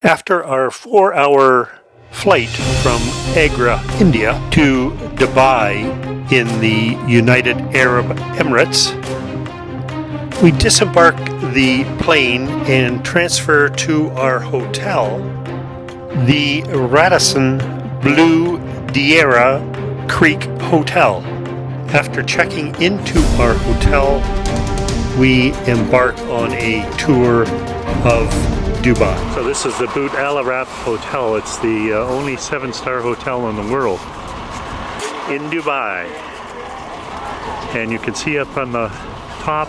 After our 4-hour flight from Agra, India to Dubai in the United Arab Emirates, we disembark the plane and transfer to our hotel, the Radisson Blue Diera Creek Hotel. After checking into our hotel, we embark on a tour of Dubai. So this is the Burj Al Arab Hotel. It's the only 7-star hotel in the world in Dubai. And you can see up on the top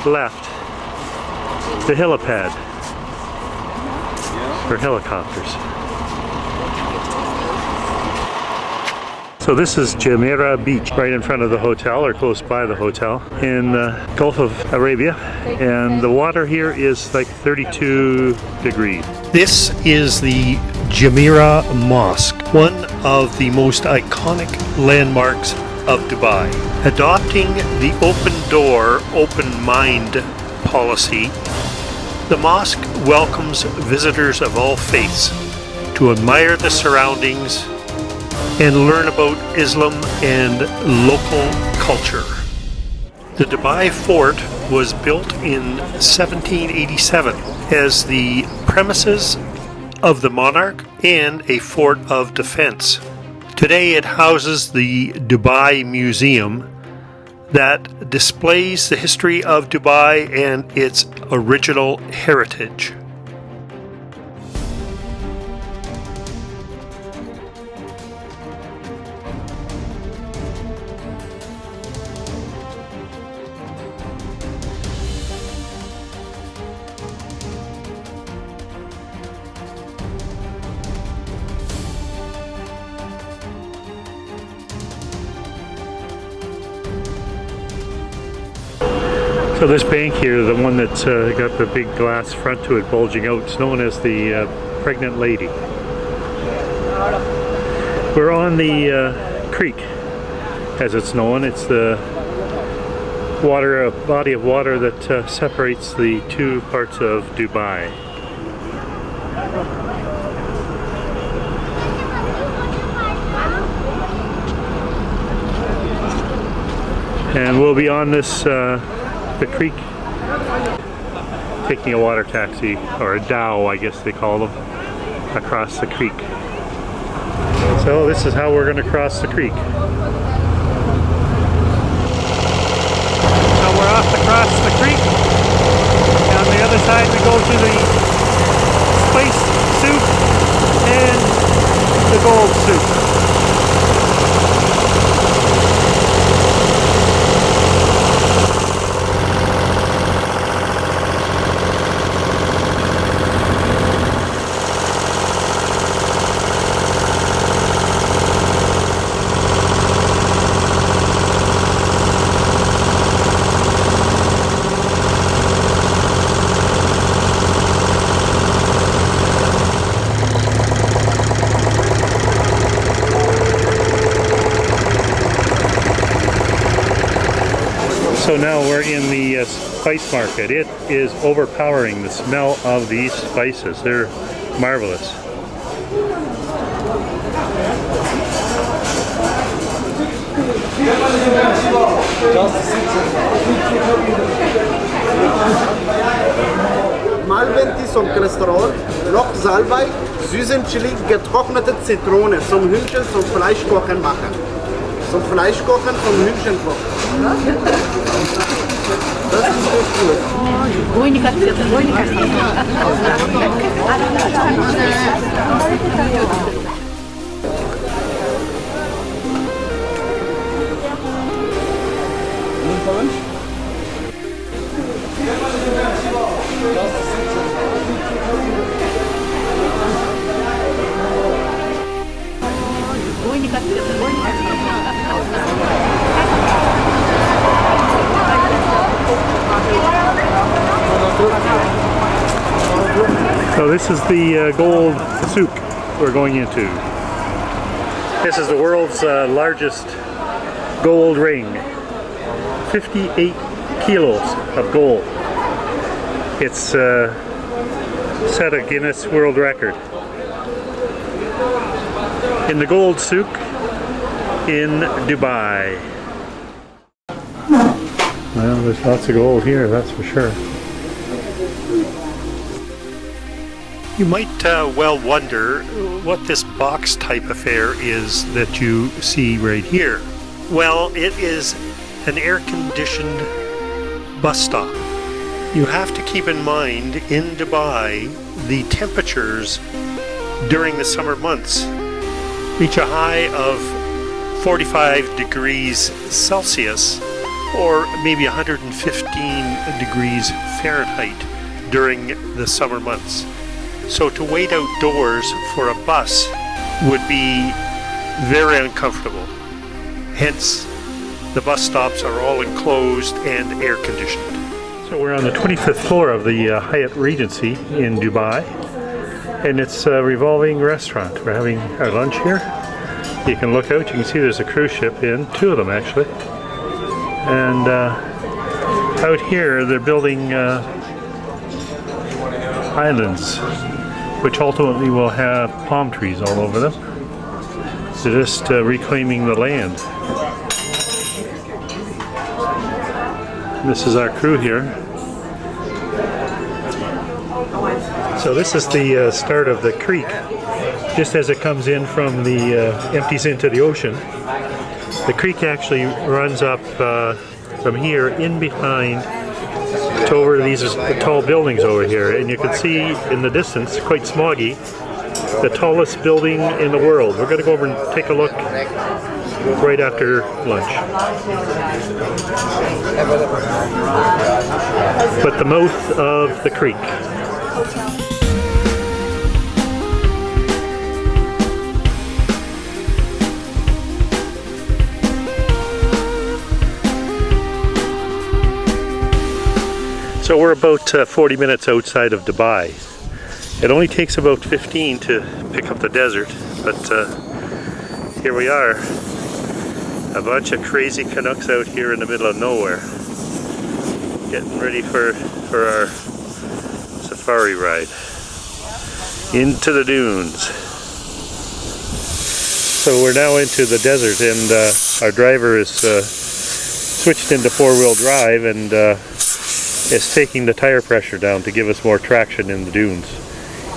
left the helipad for helicopters. So this is Jumeirah Beach, right in front of the hotel, or close by the hotel, in the Gulf of Arabia, and the water here is like 32 degrees. This is the Jumeirah Mosque, one of the most iconic landmarks of Dubai. Adopting the open door, open mind policy, the mosque welcomes visitors of all faiths to admire the surroundings and learn about Islam and local culture. The Dubai Fort was built in 1787 as the premises of the monarch and a fort of defense. Today it houses the Dubai Museum that displays the history of Dubai and its original heritage. So this bank here, the one that's got the big glass front to it bulging out, is known as the Pregnant Lady. We're on the creek, as it's known. It's the water, body of water that separates the two parts of Dubai. And we'll be on this the creek, taking a water taxi, or a dhow I guess they call them, across the creek. So this is how we're going to cross the creek. So we're off to cross the creek. On the other side we go to the spice soup and the gold soup. So now we're in the spice market. It is overpowering, the smell of these spices. They're marvelous. Malventi zum Cholesterol, Loch Salbei, süßen Chili, getrocknete Zitrone zum Hühnchen zum Fleischkochen machen. Zum Fleischkochen vom Hühnchen kochen. Das ist echt gut. So this is the gold souk we're going into. This is the world's largest gold ring. 58 kilos of gold. It's set a Guinness World Record. In the gold souk in Dubai. Well, there's lots of gold here, that's for sure. You might well wonder what this box type affair is that you see right here. Well, it is an air-conditioned bus stop. You have to keep in mind, in Dubai, the temperatures during the summer months reach a high of 45 degrees Celsius or maybe 115 degrees Fahrenheit during the summer months. So to wait outdoors for a bus would be very uncomfortable. Hence, the bus stops are all enclosed and air conditioned. So we're on the 25th floor of the Hyatt Regency in Dubai, and it's a revolving restaurant. We're having our lunch here. You can look out, you can see there's a cruise ship in, 2 of them actually. And out here they're building islands, which ultimately will have palm trees all over them. They're just reclaiming the land. This is our crew here. So this is the start of the creek. Just as it comes in from the, empties into the ocean. The creek actually runs up from here in behind to over these tall buildings over here. And you can see in the distance, quite smoggy, the tallest building in the world. We're going to go over and take a look right after lunch. But the mouth of the creek. So we're about 40 minutes outside of Dubai. It only takes about 15 to pick up the desert, but here we are. A bunch of crazy Canucks out here in the middle of nowhere, getting ready for our safari ride into the dunes. So we're now into the desert, and our driver is switched into 4-wheel drive and is taking the tire pressure down to give us more traction in the dunes.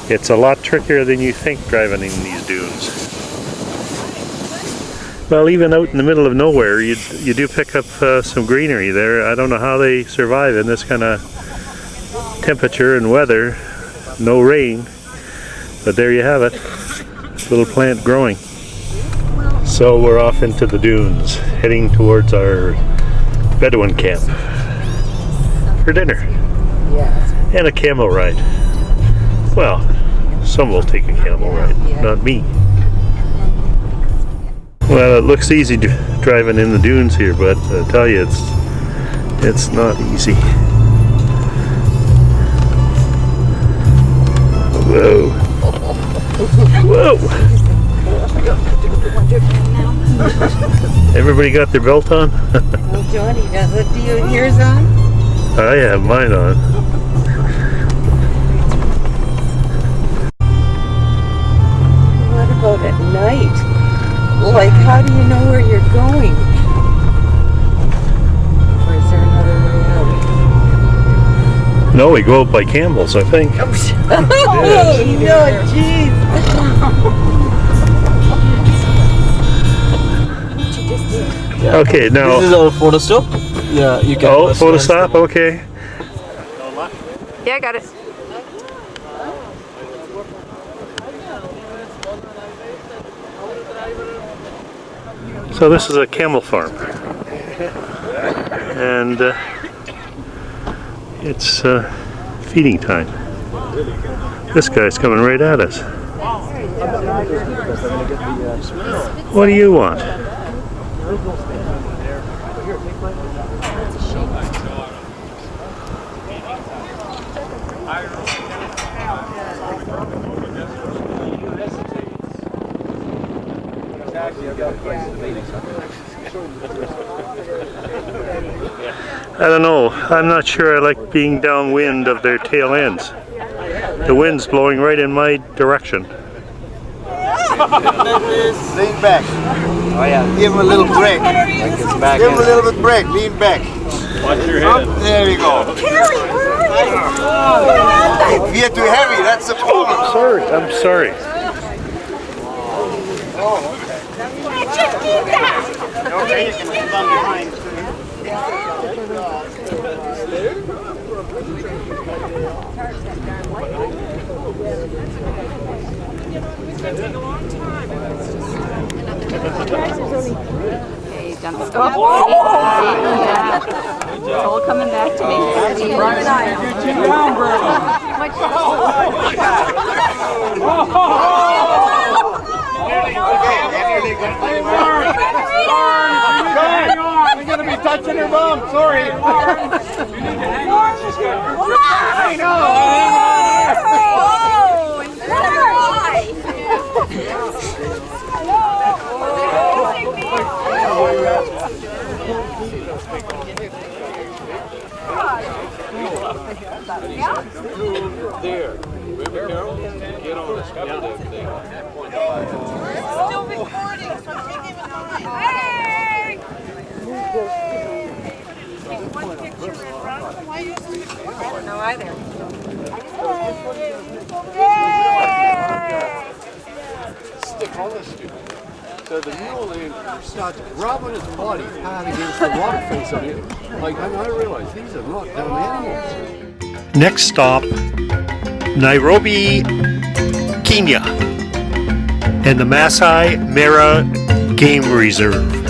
It's a lot trickier than you think driving in these dunes. Well, even out in the middle of nowhere, you do pick up some greenery there. I don't know how they survive in this kind of temperature and weather. No rain, but there you have it. Little plant growing. So we're off into the dunes, heading towards our Bedouin camp for dinner. And a camel ride. Well, some will take a camel ride, not me. Well, it looks easy driving in the dunes here, but I tell you, it's not easy. Whoa. Whoa. Everybody got their belt on? Well, Johnny does it. Do you have yours on? I have mine on. What about at night? Like, how do you know where you're going? Or is there another way out? No, we go up by Campbell's, I think. Oh, no, jeez. Okay, now. This is our photo stop. Yeah, you can. Oh, photo stop, okay. Yeah, I got it. So this is a camel farm. And it's feeding time. This guy's coming right at us. What do you want? I don't know. I'm not sure I like being downwind of their tail ends. The wind's blowing right in my direction. Lean back. Oh yeah. Give him a little break. Like it's back Give him a in. little bit break. Lean back. Watch your head. There you go. If you're too heavy, that's the problem. I'm sorry. Okay, you can hold on behind. Okay, done. Stop. It's all coming back to me. You're gonna be touching her bum. Sorry. I know. There. Remember, Carol? Get on the scaffold thing. Still recording, so I'm taking it online. Hey! Take one picture and run. Why use this picture? I don't know either. Stick on this dude. So the mule starts rubbing his body hard against the water face on it. Like, I realize these are not dumb animals. Next stop, Nairobi, Kenya, and the Maasai Mara Game Reserve.